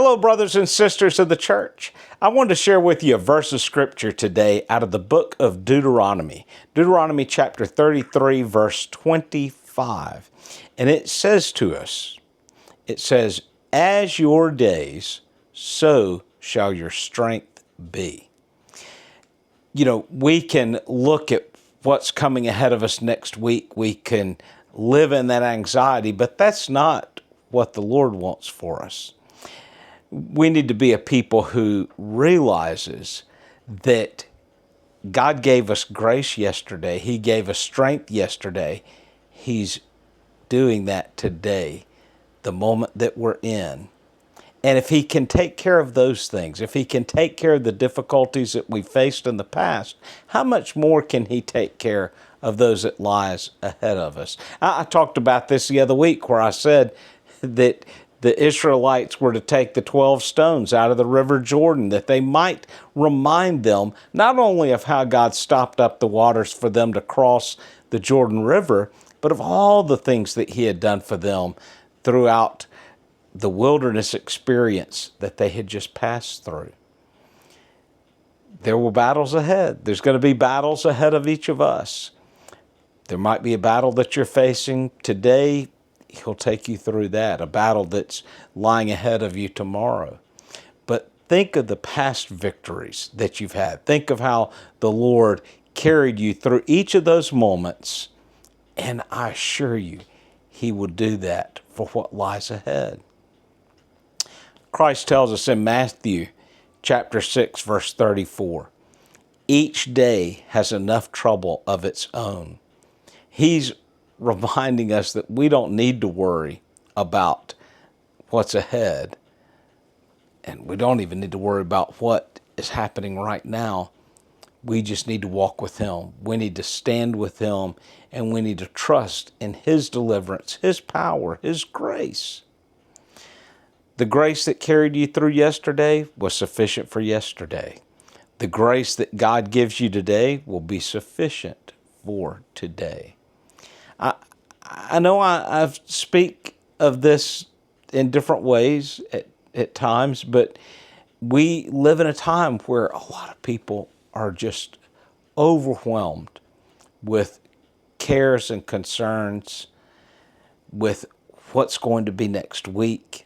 Hello, brothers and sisters of the church. I wanted to share with you a verse of scripture today out of the book of Deuteronomy. Deuteronomy chapter 33, verse 25. And it says to us, it says, "As your days, so shall your strength be." You know, we can look at what's coming ahead of us next week. We can live in that anxiety, but that's not what the Lord wants for us. We need to be a people who realizes that God gave us grace yesterday. He gave us strength yesterday. He's doing that today, the moment that we're in. And if He can take care of those things, if He can take care of the difficulties that we faced in the past, how much more can He take care of those that lies ahead of us? I talked about this the other week where I said that the Israelites were to take the 12 stones out of the river Jordan, that they might remind them not only of how God stopped up the waters for them to cross the Jordan River, but of all the things that He had done for them throughout the wilderness experience that they had just passed through. There were battles ahead. There's going to be battles ahead of each of us. There might be a battle that you're facing today. He'll take you through that, a battle that's lying ahead of you tomorrow. But think of the past victories that you've had. Think of how the Lord carried you through each of those moments, and I assure you, He will do that for what lies ahead. Christ tells us in Matthew chapter 6, verse 34, each day has enough trouble of its own. He's reminding us that we don't need to worry about what's ahead, and we don't even need to worry about what is happening right now. We just need to walk with Him. We need to stand with Him, and we need to trust in His deliverance, His power, His grace. The grace that carried you through yesterday was sufficient for yesterday. The grace that God gives you today will be sufficient for today. I know I speak of this in different ways at times, but we live in a time where a lot of people are just overwhelmed with cares and concerns, with what's going to be next week.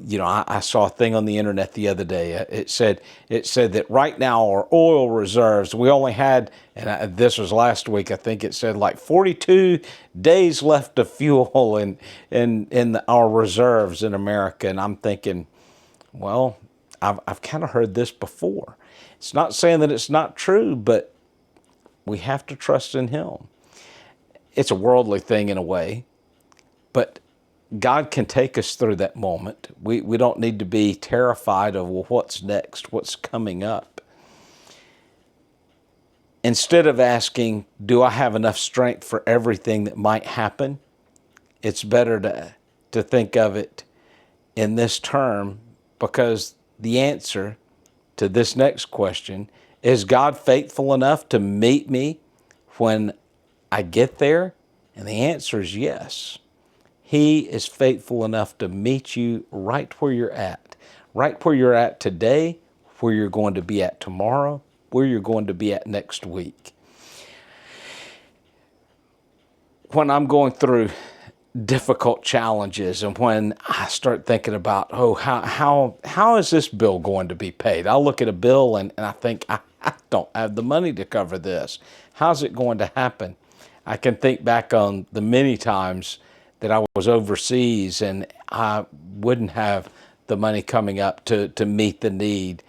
You know, I saw a thing on the internet the other day. It said that right now our oil reserves, we only had, and this was last week, I think it said like 42 days left of fuel in our reserves in America. And I'm thinking, well, I've kind of heard this before. It's not saying that it's not true, but we have to trust in Him. It's a worldly thing in a way, but God can take us through that moment. We don't need to be terrified of, well, what's next? What's coming up? Instead of asking, do I have enough strength for everything that might happen? It's better to think of it in this term, because the answer to this next question is, God faithful enough to meet me when I get there? And the answer is yes. He is faithful enough to meet you right where you're at today, where you're going to be at tomorrow, where you're going to be at next week. When I'm going through difficult challenges and when I start thinking about, oh, how is this bill going to be paid? I'll look at a bill and I think, I don't have the money to cover this. How's it going to happen? I can think back on the many times that I was overseas and I wouldn't have the money coming up to meet the need.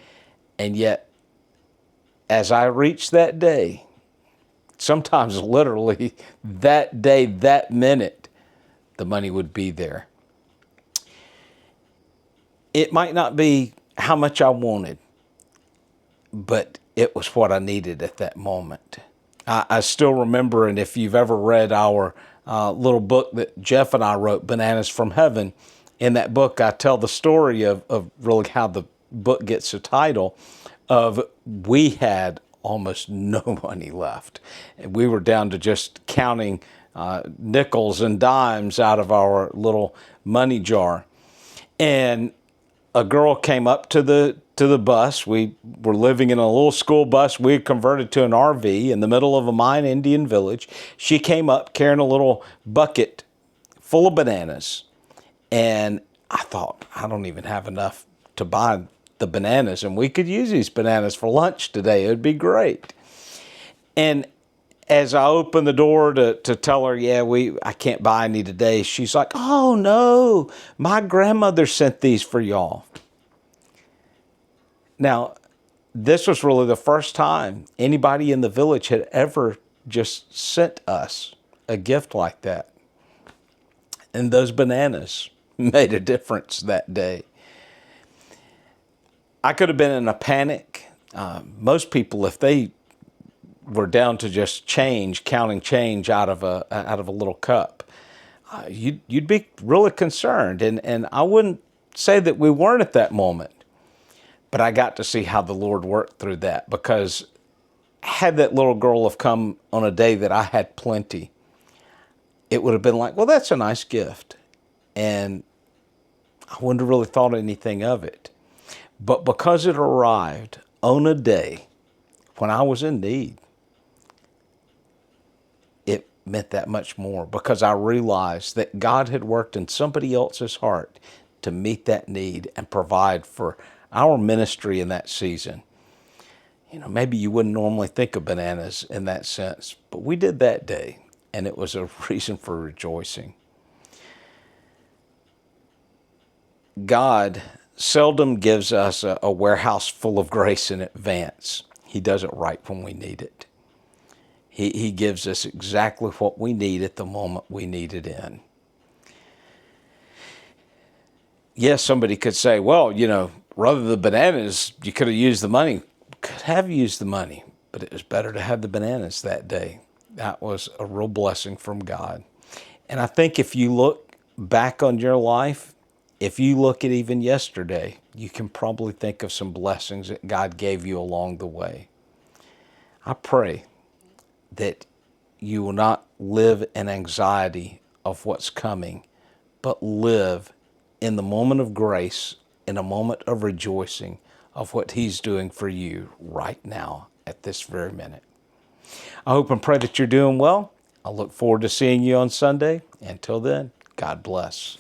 And yet, as I reached that day, sometimes literally that day, that minute, the money would be there. It might not be how much I wanted, but it was what I needed at that moment. I still remember, and if you've ever read our little book that Jeff and I wrote, Bananas from Heaven, in that book I tell the story of really how the book gets the title of, we had almost no money left. We were down to just counting nickels and dimes out of our little money jar. And a girl came up to the bus. We were living in a little school bus. We had converted to an RV in the middle of a Mayan Indian village. She came up carrying a little bucket full of bananas. And I thought, I don't even have enough to buy the bananas, and we could use these bananas for lunch today. It would be great. And as I opened the door to tell her, yeah, I can't buy any today, she's like, oh no, my grandmother sent these for y'all. Now, this was really the first time anybody in the village had ever just sent us a gift like that. And those bananas made a difference that day. I could have been in a panic. Most people, if they were down to just counting change out of a little cup, you'd be really concerned. And I wouldn't say that we weren't at that moment, but I got to see how the Lord worked through that, because had that little girl have come on a day that I had plenty, it would have been like, well, that's a nice gift. And I wouldn't have really thought anything of it. But because it arrived on a day when I was in need, it meant that much more, because I realized that God had worked in somebody else's heart to meet that need and provide for our ministry in that season. You know, maybe you wouldn't normally think of bananas in that sense, but we did that day, and it was a reason for rejoicing. God seldom gives us a warehouse full of grace in advance. He does it right when we need it. He gives us exactly what we need at the moment we need it in. Yes, somebody could say, well, rather than the bananas, you could have used the money. Could have used the money, but it was better to have the bananas that day. That was a real blessing from God. And I think if you look back on your life, if you look at even yesterday, you can probably think of some blessings that God gave you along the way. I pray that you will not live in anxiety of what's coming, but live in the moment of grace, in a moment of rejoicing of what He's doing for you right now at this very minute. I hope and pray that you're doing well. I look forward to seeing you on Sunday. Until then, God bless.